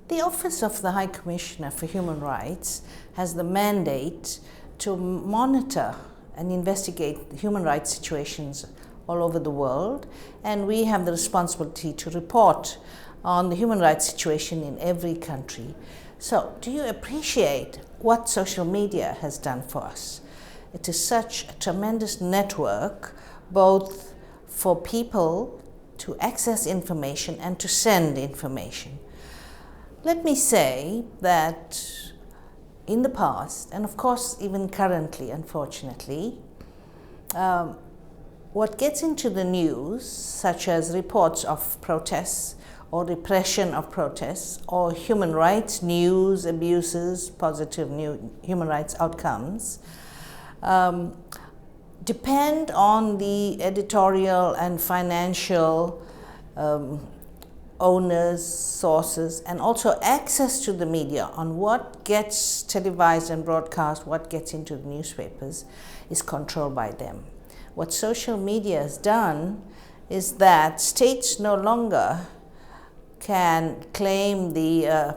The Office of the High Commissioner for Human Rights has the mandate to monitor and investigate human rights situations all over the world, and we have the responsibility to report on the human rights situation in every country. So, do you appreciate what social media has done for us? It is such a tremendous network, both for people to access information and to send information. Let me say that in the past, and of course even currently, unfortunately, what gets into the news, such as reports of protests or repression of protests or human rights news, abuses, positive new human rights outcomes, depend on the editorial and financial owners, sources, and also access to the media on what gets televised and broadcast, what gets into the newspapers, is controlled by them. What social media has done is that states no longer can claim the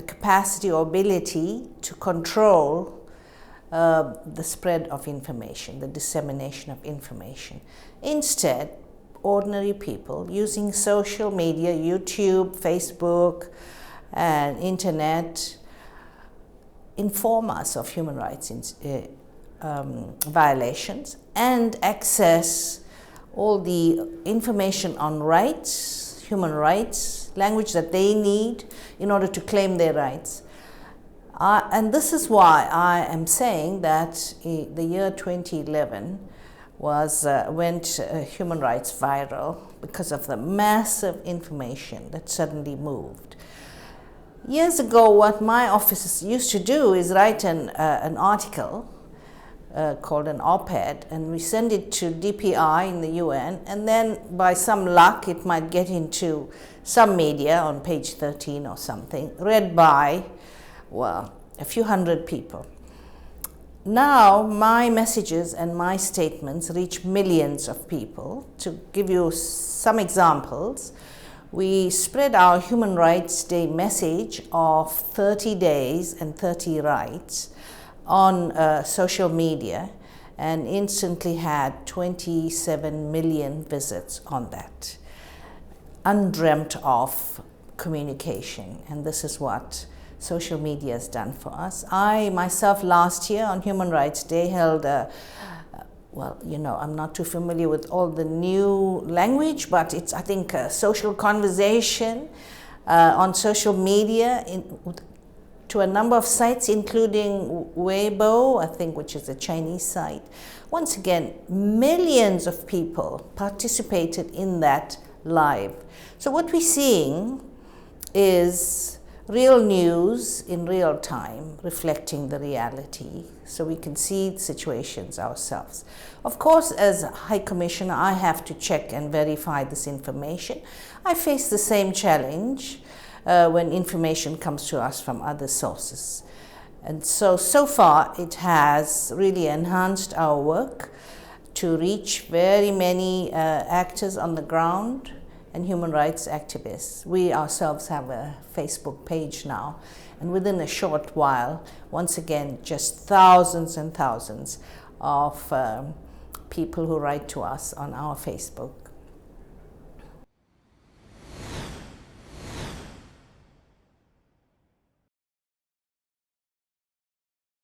capacity or ability to control the spread of information, the dissemination of information. Instead, ordinary people using social media, YouTube, Facebook, and internet, inform us of human rights violations and access all the information on rights, human rights, language that they need in order to claim their rights. And this is why I am saying that the year 2011 went human rights viral because of the massive information that suddenly moved. Years ago, what my office used to do is write an article called an op-ed, and we send it to DPI in the UN, and then by some luck it might get into some media on page 13 or something, read by, well, a few hundred people. Now my messages and my statements reach millions of people. To give you some examples, we spread our Human Rights Day message of 30 days and 30 rights on social media, and instantly had 27 million visits on that. Undreamt of communication, and this is what social media has done for us. I myself last year on Human Rights Day held well, you know, I'm not too familiar with all the new language, but it's, I think, a social conversation on social media to a number of sites, including Weibo, I think, which is a Chinese site. Once again, millions of people participated in that live. So what we're seeing is real news in real time, reflecting the reality, so we can see situations ourselves. Of course, as High Commissioner, I have to check and verify this information. I face the same challenge when information comes to us from other sources. And so far, it has really enhanced our work to reach very many actors on the ground and human rights activists. We ourselves have a Facebook page now, and within a short while, once again, just thousands and thousands of people who write to us on our Facebook